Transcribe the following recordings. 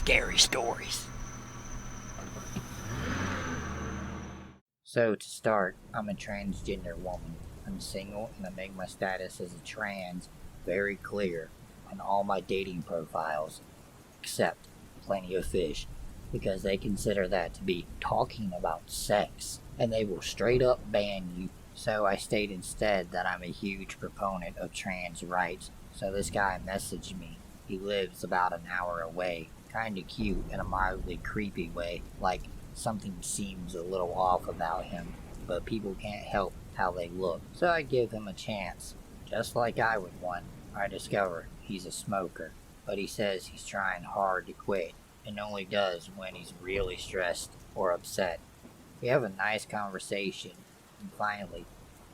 scary stories. So to start, I'm a transgender woman. I'm single and I make my status as a trans very clear on all my dating profiles, except Plenty of Fish, because they consider that to be talking about sex, and they will straight up ban you. So I state instead that I'm a huge proponent of trans rights. So this guy messaged me. He lives about an hour away, kinda cute in a mildly creepy way, like something seems a little off about him, but people can't help how they look. So I give him a chance, just like I would want. I discover he's a smoker, but he says he's trying hard to quit, and only does when he's really stressed or upset. We have a nice conversation, and finally,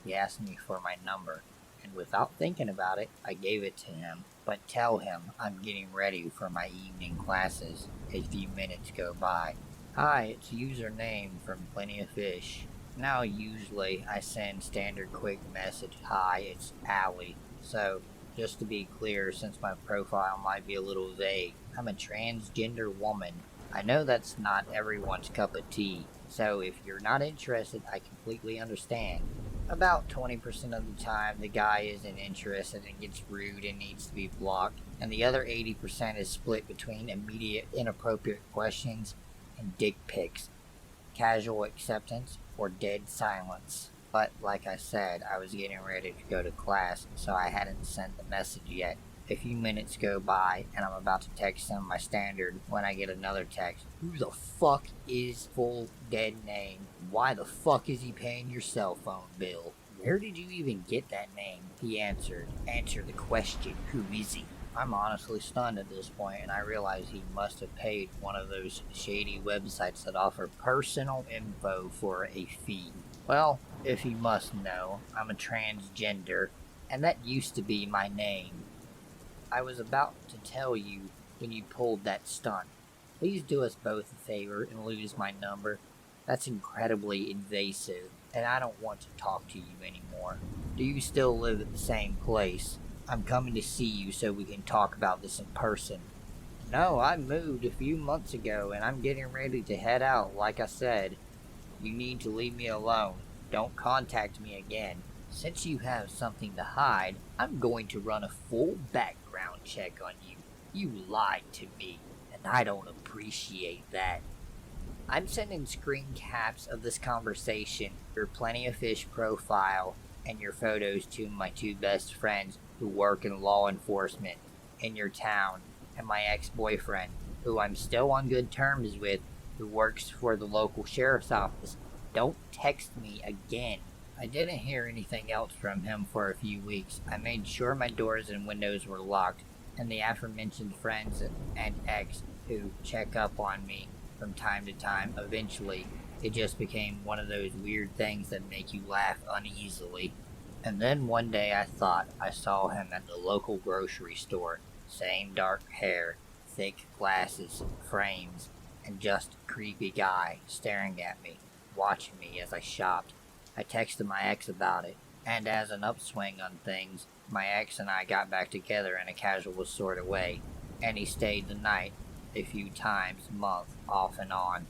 he asked me for my number, and without thinking about it, I gave it to him, but tell him I'm getting ready for my evening classes. A few minutes go by. Hi, it's username from Plenty of Fish. Now usually I send standard quick message, hi, it's Allie. So, just to be clear, since my profile might be a little vague, I'm a transgender woman. I know that's not everyone's cup of tea, so if you're not interested, I completely understand. About 20% of the time, the guy isn't interested and gets rude and needs to be blocked, and the other 80% is split between immediate inappropriate questions and dick pics, casual acceptance, or dead silence. But like I said, I was getting ready to go to class, so I hadn't sent the message yet. A few minutes go by, and I'm about to text him my standard when I get another text. Who the fuck is full dead name? Why the fuck is he paying your cell phone bill? Where did you even get that name? He answered. Answer the question. Who is he? I'm honestly stunned at this point, and I realize he must have paid one of those shady websites that offer personal info for a fee. Well, if you must know, I'm a transgender, and that used to be my name. I was about to tell you when you pulled that stunt. Please do us both a favor and lose my number. That's incredibly invasive, and I don't want to talk to you anymore. Do you still live at the same place? I'm coming to see you so we can talk about this in person. No, I moved a few months ago and I'm getting ready to head out, like I said. You need to leave me alone. Don't contact me again. Since you have something to hide, I'm going to run a full background check on you. You lied to me, and I don't appreciate that. I'm sending screen caps of this conversation, your Plenty of Fish profile, and your photos to my two best friends who work in law enforcement in your town, and my ex-boyfriend, who I'm still on good terms with, who works for the local sheriff's office. Don't text me again. I didn't hear anything else from him for a few weeks. I made sure my doors and windows were locked, and the aforementioned friends and ex who check up on me from time to time, eventually, it just became one of those weird things that make you laugh uneasily. And then one day I thought I saw him at the local grocery store. Same dark hair, thick glasses, frames, and just a creepy guy staring at me, watching me as I shopped. I texted my ex about it, and as an upswing on things, my ex and I got back together in a casual sort of way, and he stayed the night a few times a month, off and on.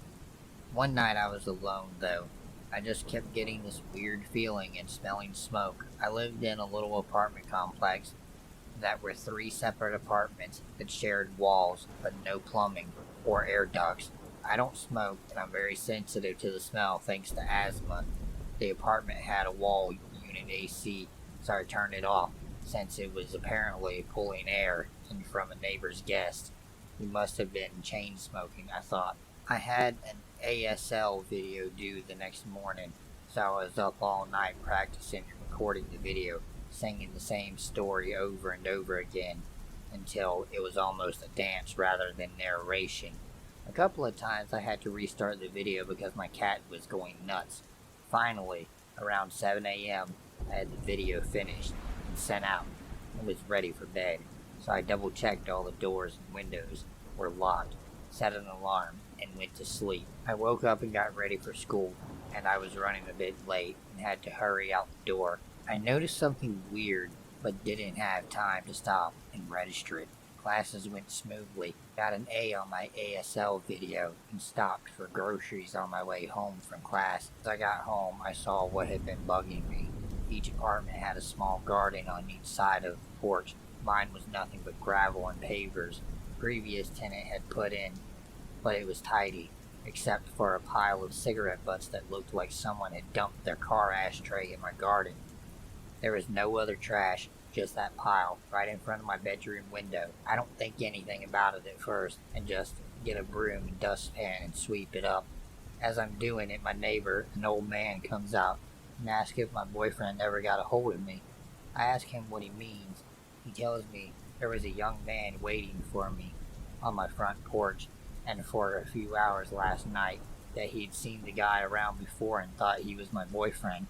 One night I was alone, though. I just kept getting this weird feeling and smelling smoke. I lived in a little apartment complex that were 3 separate apartments that shared walls, but no plumbing or air ducts. I don't smoke, and I'm very sensitive to the smell thanks to asthma. The apartment had a wall unit AC, so I turned it off, since it was apparently pulling air in from a neighbor's guest. He must have been chain smoking, I thought. I had an ASL video due the next morning, so I was up all night practicing and recording the video, singing the same story over and over again, until it was almost a dance rather than narration. A couple of times I had to restart the video because my cat was going nuts. Finally, around 7 a.m., I had the video finished and sent out and was ready for bed, so I double-checked all the doors and windows were locked, set an alarm, and went to sleep. I woke up and got ready for school, and I was running a bit late and had to hurry out the door. I noticed something weird, but didn't have time to stop and register it. Classes went smoothly. Got an A on my ASL video and stopped for groceries on my way home from class. As I got home, I saw what had been bugging me. Each apartment had a small garden on each side of the porch. Mine was nothing but gravel and pavers. The previous tenant had put in, but it was tidy, except for a pile of cigarette butts that looked like someone had dumped their car ashtray in my garden. There was no other trash, just that pile, right in front of my bedroom window. I don't think anything about it at first, and just get a broom and dustpan and sweep it up. As I'm doing it, my neighbor, an old man, comes out and asks if my boyfriend ever got a hold of me. I ask him what he means. He tells me there was a young man waiting for me on my front porch, and for a few hours last night, that he'd seen the guy around before and thought he was my boyfriend.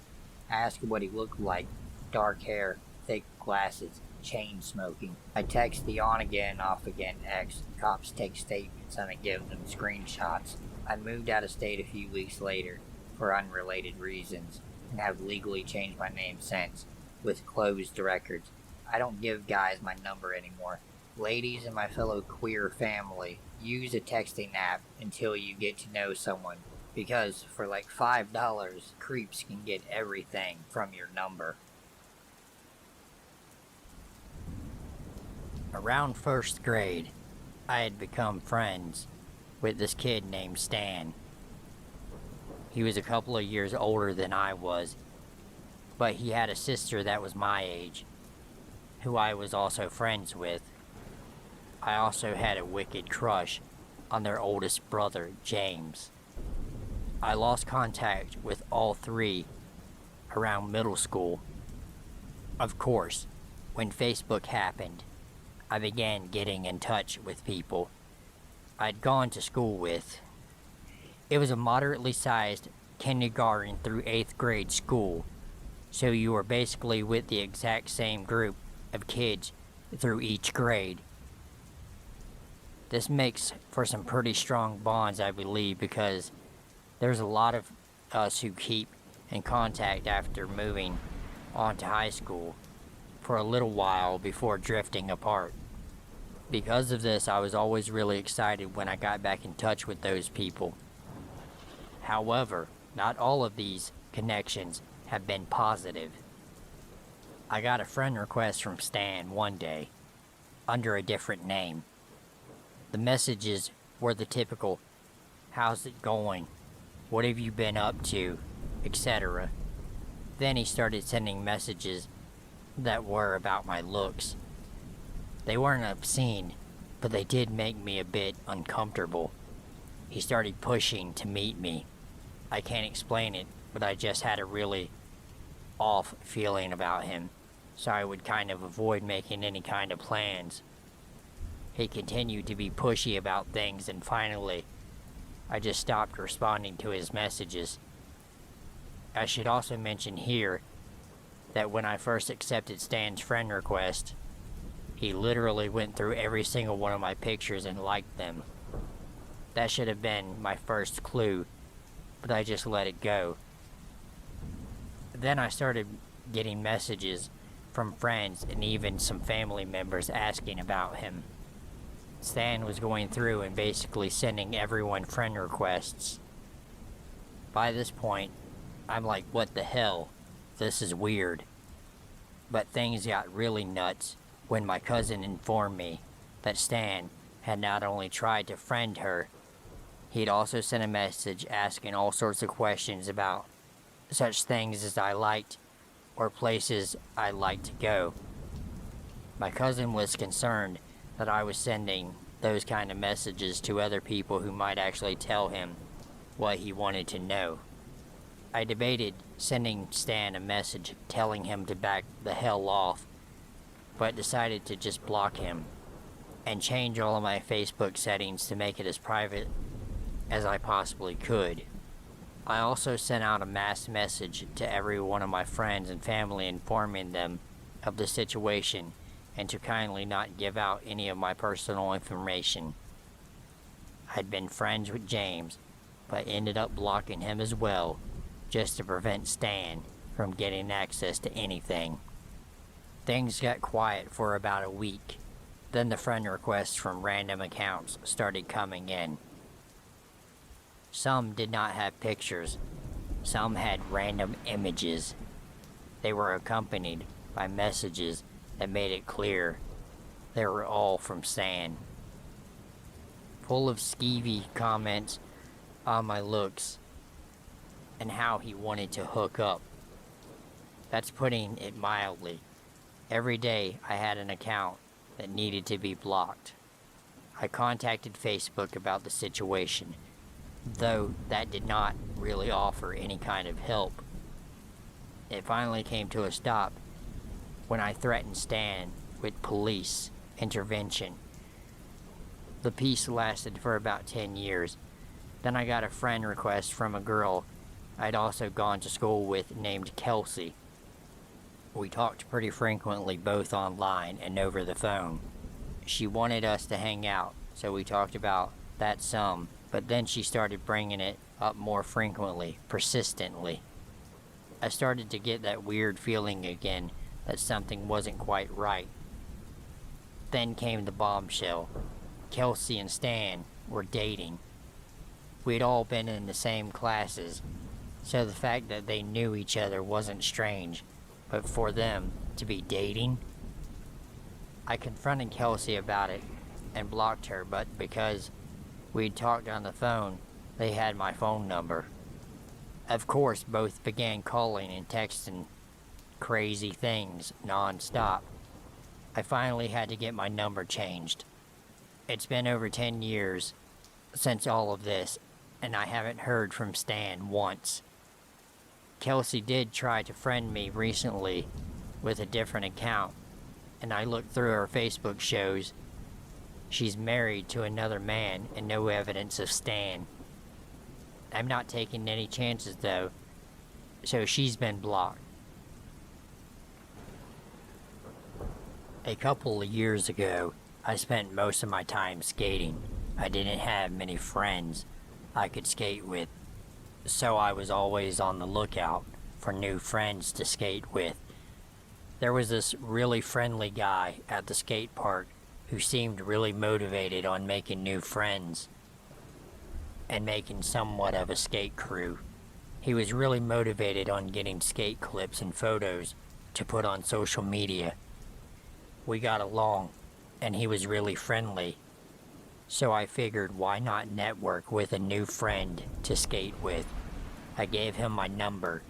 I asked what he looked like. Dark hair, thick glasses, chain smoking. I text the on-again, off-again ex. Cops take statements and I give them screenshots. I moved out of state a few weeks later for unrelated reasons and have legally changed my name since, with closed records. I don't give guys my number anymore. Ladies and my fellow queer family, use a texting app until you get to know someone, because for like $5, creeps can get everything from your number. Around first grade, I had become friends with this kid named Stan. He was a couple of years older than I was, but he had a sister that was my age, who I was also friends with. I also had a wicked crush on their oldest brother, James. I lost contact with all three around middle school. Of course, when Facebook happened, I began getting in touch with people I'd gone to school with. It was a moderately sized kindergarten through 8th grade school, so you were basically with the exact same group of kids through each grade. This makes for some pretty strong bonds, I believe, because there's a lot of us who keep in contact after moving on to high school for a little while before drifting apart. Because of this, I was always really excited when I got back in touch with those people. However, not all of these connections have been positive. I got a friend request from Stan one day, under a different name. The messages were the typical, "How's it going? What have you been up to?" etc. Then he started sending messages that were about my looks. They weren't obscene, but they did make me a bit uncomfortable. He started pushing to meet me. I can't explain it, but I just had a really off feeling about him, so I would kind of avoid making any kind of plans. He continued to be pushy about things, and finally, I just stopped responding to his messages. I should also mention here that when I first accepted Stan's friend request, he literally went through every single one of my pictures and liked them. That should have been my first clue, but I just let it go. Then I started getting messages from friends and even some family members asking about him. Stan was going through and basically sending everyone friend requests. By this point, I'm like, what the hell? This is weird. But things got really nuts when my cousin informed me that Stan had not only tried to friend her, he'd also sent a message asking all sorts of questions about such things as I liked or places I liked to go. My cousin was concerned that I was sending those kind of messages to other people who might actually tell him what he wanted to know. I debated sending Stan a message telling him to back the hell off, but decided to just block him and change all of my Facebook settings to make it as private as I possibly could. I also sent out a mass message to every one of my friends and family informing them of the situation and to kindly not give out any of my personal information. I'd been friends with James, but ended up blocking him as well, just to prevent Stan from getting access to anything. Things got quiet for about a week. Then the friend requests from random accounts started coming in. Some did not have pictures. Some had random images. They were accompanied by messages that made it clear they were all from Stan. Full of skeevy comments on my looks and how he wanted to hook up. That's putting it mildly. Every day I had an account that needed to be blocked. I contacted Facebook about the situation, though that did not really offer any kind of help. It finally came to a stop when I threatened Stan with police intervention. The peace lasted for about 10 years. Then I got a friend request from a girl I'd also gone to school with named Kelsey. We talked pretty frequently both online and over the phone. She wanted us to hang out, so we talked about that some, but then she started bringing it up more frequently, persistently. I started to get that weird feeling again that something wasn't quite right. Then came the bombshell. Kelsey and Stan were dating. We'd all been in the same classes, so the fact that they knew each other wasn't strange. But for them to be dating? I confronted Kelsey about it and blocked her, but because we'd talked on the phone, they had my phone number. Of course, both began calling and texting crazy things non-stop. I finally had to get my number changed. It's been over 10 years since all of this, and I haven't heard from Stan once. Kelsey did try to friend me recently with a different account, and I looked through her Facebook shows. She's married to another man and no evidence of Stan. I'm not taking any chances though, so she's been blocked. A couple of years ago, I spent most of my time skating. I didn't have many friends I could skate with, so I was always on the lookout for new friends to skate with. There was this really friendly guy at the skate park who seemed really motivated on making new friends and making somewhat of a skate crew. He was really motivated on getting skate clips and photos to put on social media. We got along, and he was really friendly, so I figured why not network with a new friend to skate with. I gave him my number,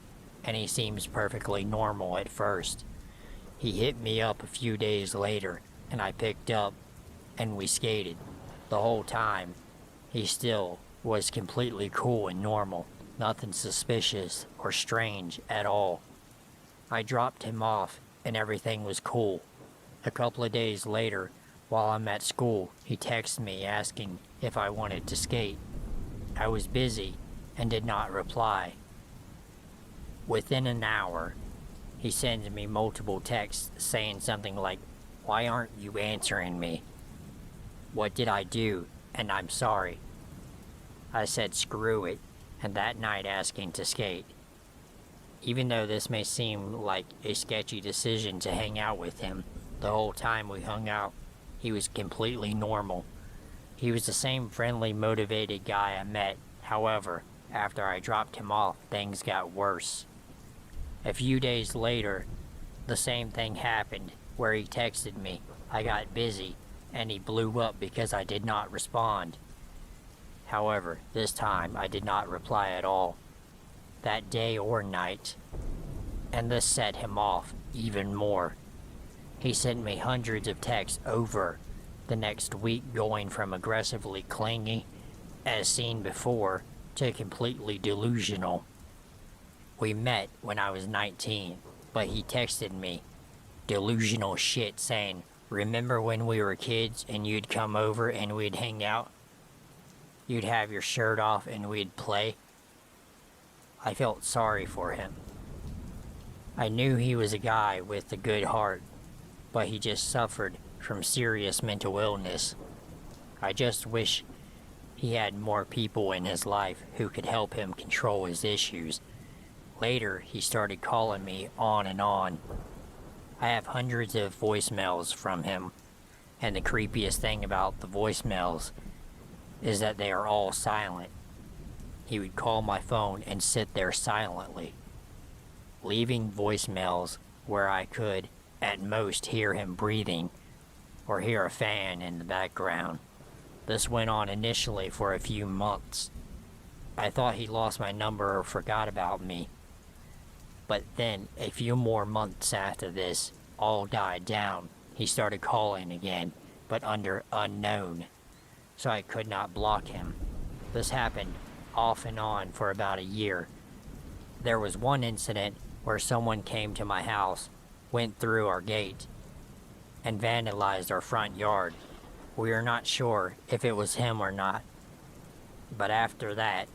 and he seems perfectly normal at first. He hit me up a few days later, and I picked up, and we skated. The whole time, he still was completely cool and normal, nothing suspicious or strange at all. I dropped him off, and everything was cool. A couple of days later, while I'm at school, he texted me asking if I wanted to skate. I was busy and did not reply. Within an hour, he sends me multiple texts saying something like, "Why aren't you answering me? What did I do? And I'm sorry." I said screw it, and that night asking to skate. Even though this may seem like a sketchy decision to hang out with him, the whole time we hung out, he was completely normal. He was the same friendly, motivated guy I met. However, after I dropped him off, things got worse. A few days later, the same thing happened, where he texted me. I got busy, and he blew up because I did not respond. However, this time I did not reply at all, that day or night, and this set him off even more. He sent me hundreds of texts over the next week, going from aggressively clingy, as seen before, to completely delusional. We met when I was 19, but he texted me delusional shit saying, "Remember when we were kids and you'd come over and we'd hang out? You'd have your shirt off and we'd play?" I felt sorry for him. I knew he was a guy with a good heart, but he just suffered from serious mental illness. I just wish he had more people in his life who could help him control his issues. Later, he started calling me on and on. I have hundreds of voicemails from him, And the creepiest thing about the voicemails is that they are all silent. He would call my phone and sit there silently, leaving voicemails where I could, at most, hear him breathing or hear a fan in the background. This went on initially for a few months. I thought he lost my number or forgot about me. But then, a few more months after this all died down, he started calling again, but under unknown, so I could not block him. This happened off and on for about a year. There was one incident where someone came to my house, went through our gate, and vandalized our front yard. We are not sure if it was him or not, but after that,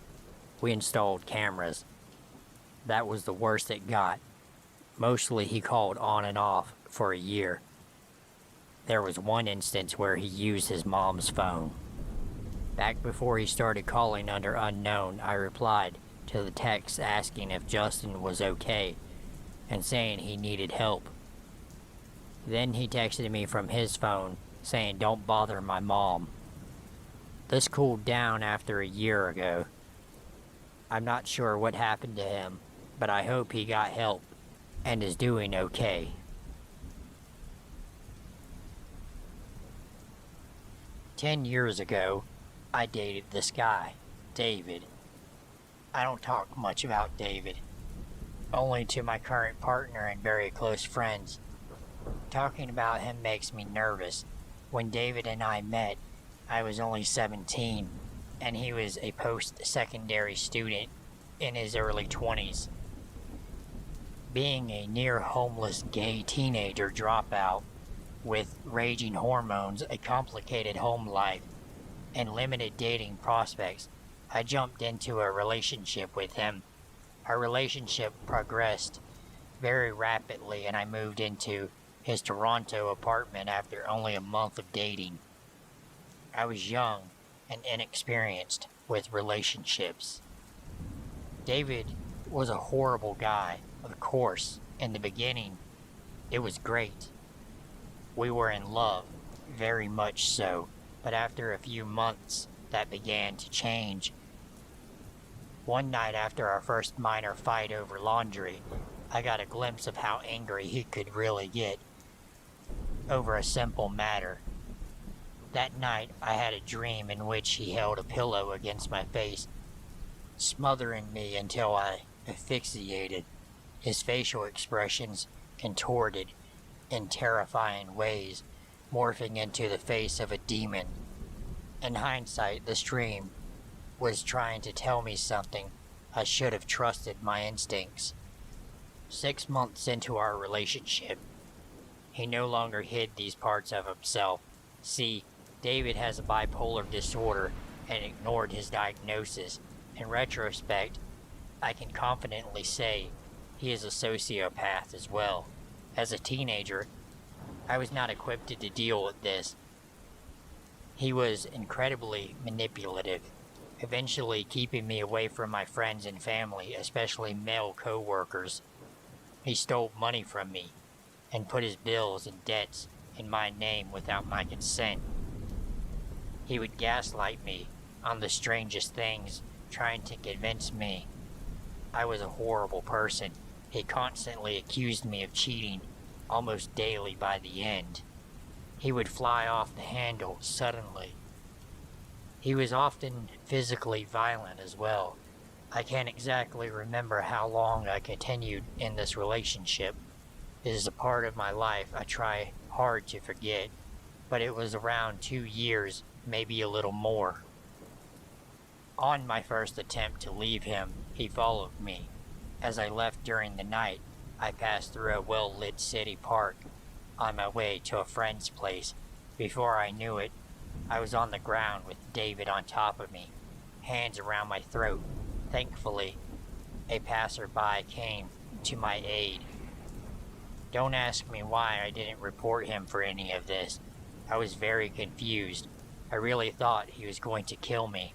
we installed cameras. That was the worst it got. Mostly he called on and off for a year. There was one instance where he used his mom's phone. Back before he started calling under unknown, I replied to the text asking if Justin was okay and saying he needed help. Then he texted me from his phone saying don't bother my mom. This cooled down after a year ago. I'm not sure what happened to him, but I hope he got help and is doing okay. "10 years ago, I dated this guy, David. I don't talk much about David, only to my current partner and very close friends. Talking about him makes me nervous. When David and I met, I was only 17, and he was a post-secondary student in his early 20s. Being a near-homeless gay teenager dropout with raging hormones, a complicated home life, and limited dating prospects, I jumped into a relationship with him. Our relationship progressed very rapidly, and I moved into his Toronto apartment after only a month of dating. I was young and inexperienced with relationships. David was a horrible guy, of course. In the beginning, it was great. We were in love, very much so, but after a few months, that began to change. One night after our first minor fight over laundry, I got a glimpse of how angry he could really get over a simple matter. That night, I had a dream in which he held a pillow against my face, smothering me until I asphyxiated. His facial expressions contorted in terrifying ways, morphing into the face of a demon. In hindsight, this dream was trying to tell me something. I should have trusted my instincts. 6 months into our relationship, he no longer hid these parts of himself. See, David has a bipolar disorder and ignored his diagnosis. In retrospect, I can confidently say he is a sociopath as well. As a teenager, I was not equipped to deal with this. He was incredibly manipulative, eventually keeping me away from my friends and family, especially male co-workers. He stole money from me and put his bills and debts in my name without my consent. He would gaslight me on the strangest things, trying to convince me I was a horrible person. He constantly accused me of cheating, almost daily by the end. He would fly off the handle suddenly. He was often physically violent as well. I can't exactly remember how long I continued in this relationship. It is a part of my life I try hard to forget, but it was around 2 years, maybe a little more. On my first attempt to leave him, he followed me. As I left during the night, I passed through a well-lit city park on my way to a friend's place. Before I knew it, I was on the ground with David on top of me, hands around my throat. Thankfully, a passerby came to my aid. Don't ask me why I didn't report him for any of this. I was very confused. I really thought he was going to kill me.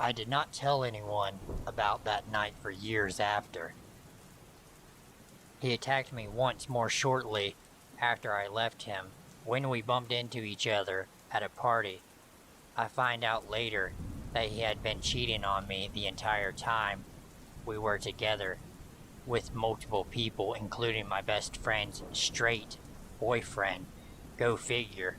I did not tell anyone about that night for years after. He attacked me once more shortly after I left him, When we bumped into each other at a party, I find out later that he had been cheating on me the entire time we were together with multiple people, including my best friend's straight boyfriend. Go figure.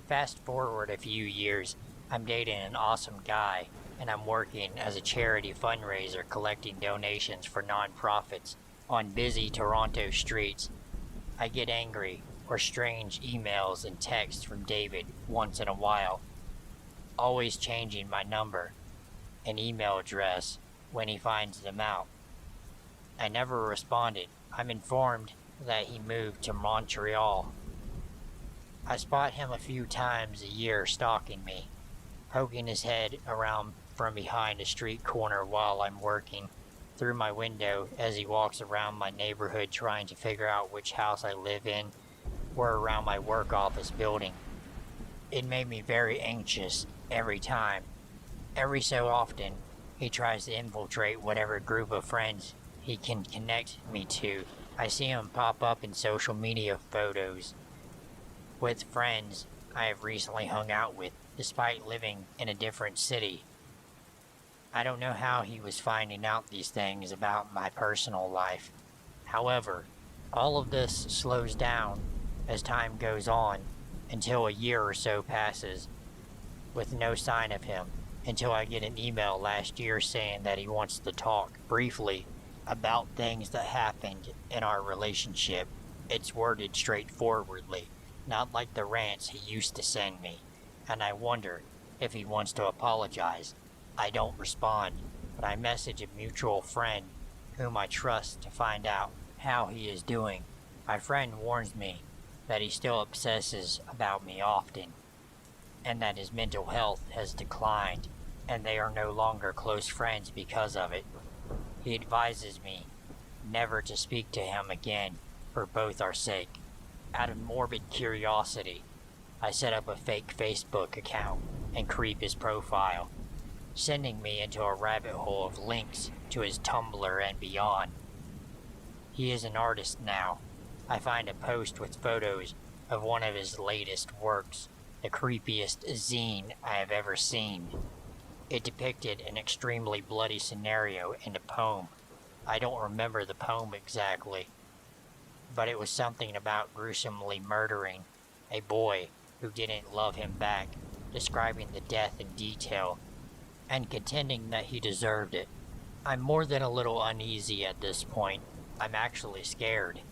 Fast forward a few years, I'm dating an awesome guy, and I'm working as a charity fundraiser collecting donations for nonprofits on busy Toronto streets. I get angry or strange emails and texts from David once in a while, always changing my number and email address when he finds them out. I never responded. I'm informed that he moved to Montreal. I spot him a few times a year stalking me, poking his head around from behind a street corner while I'm working through my window as he walks around my neighborhood trying to figure out which house I live in or around my work office building. It made me very anxious every time. Every so often, he tries to infiltrate whatever group of friends he can connect me to. I see him pop up in social media photos with friends I have recently hung out with, despite living in a different city. I don't know how he was finding out these things about my personal life. However, all of this slows down as time goes on until a year or so passes with no sign of him, until I get an email last year saying that he wants to talk briefly about things that happened in our relationship. It's worded straightforwardly, not like the rants he used to send me, and I wonder if he wants to apologize. I don't respond, but I message a mutual friend whom I trust to find out how he is doing. My friend warns me that he still obsesses about me often, and that his mental health has declined, and they are no longer close friends because of it. He advises me never to speak to him again for both our sake. Out of morbid curiosity, I set up a fake Facebook account and creep his profile, sending me into a rabbit hole of links to his Tumblr and beyond. He is an artist now. I find a post with photos of one of his latest works, the creepiest zine I have ever seen. It depicted an extremely bloody scenario in a poem. I don't remember the poem exactly, but it was something about gruesomely murdering a boy who didn't love him back, describing the death in detail, and contending that he deserved it. I'm more than a little uneasy at this point. I'm actually scared.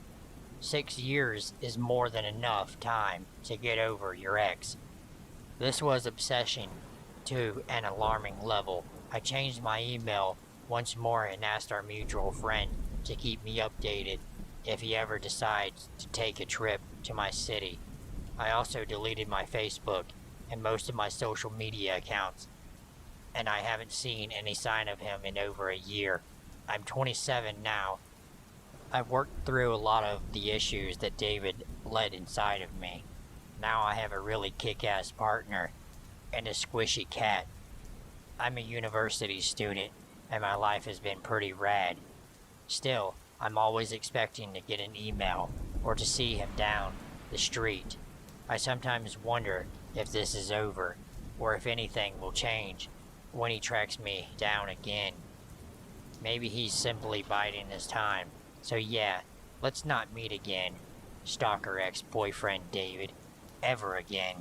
6 years is more than enough time to get over your ex. This was obsession to an alarming level. I changed my email once more and asked our mutual friend to keep me updated if he ever decides to take a trip to my city. I also deleted my Facebook and most of my social media accounts, and I haven't seen any sign of him in over a year. I'm 27 now. I've worked through a lot of the issues that David led inside of me. Now I have a really kick-ass partner and a squishy cat. I'm a university student, and my life has been pretty rad. Still, I'm always expecting to get an email or to see him down the street. I sometimes wonder if this is over, or if anything will change when he tracks me down again. Maybe he's simply biding his time. So yeah, let's not meet again, Stalker ex-boyfriend David, ever again.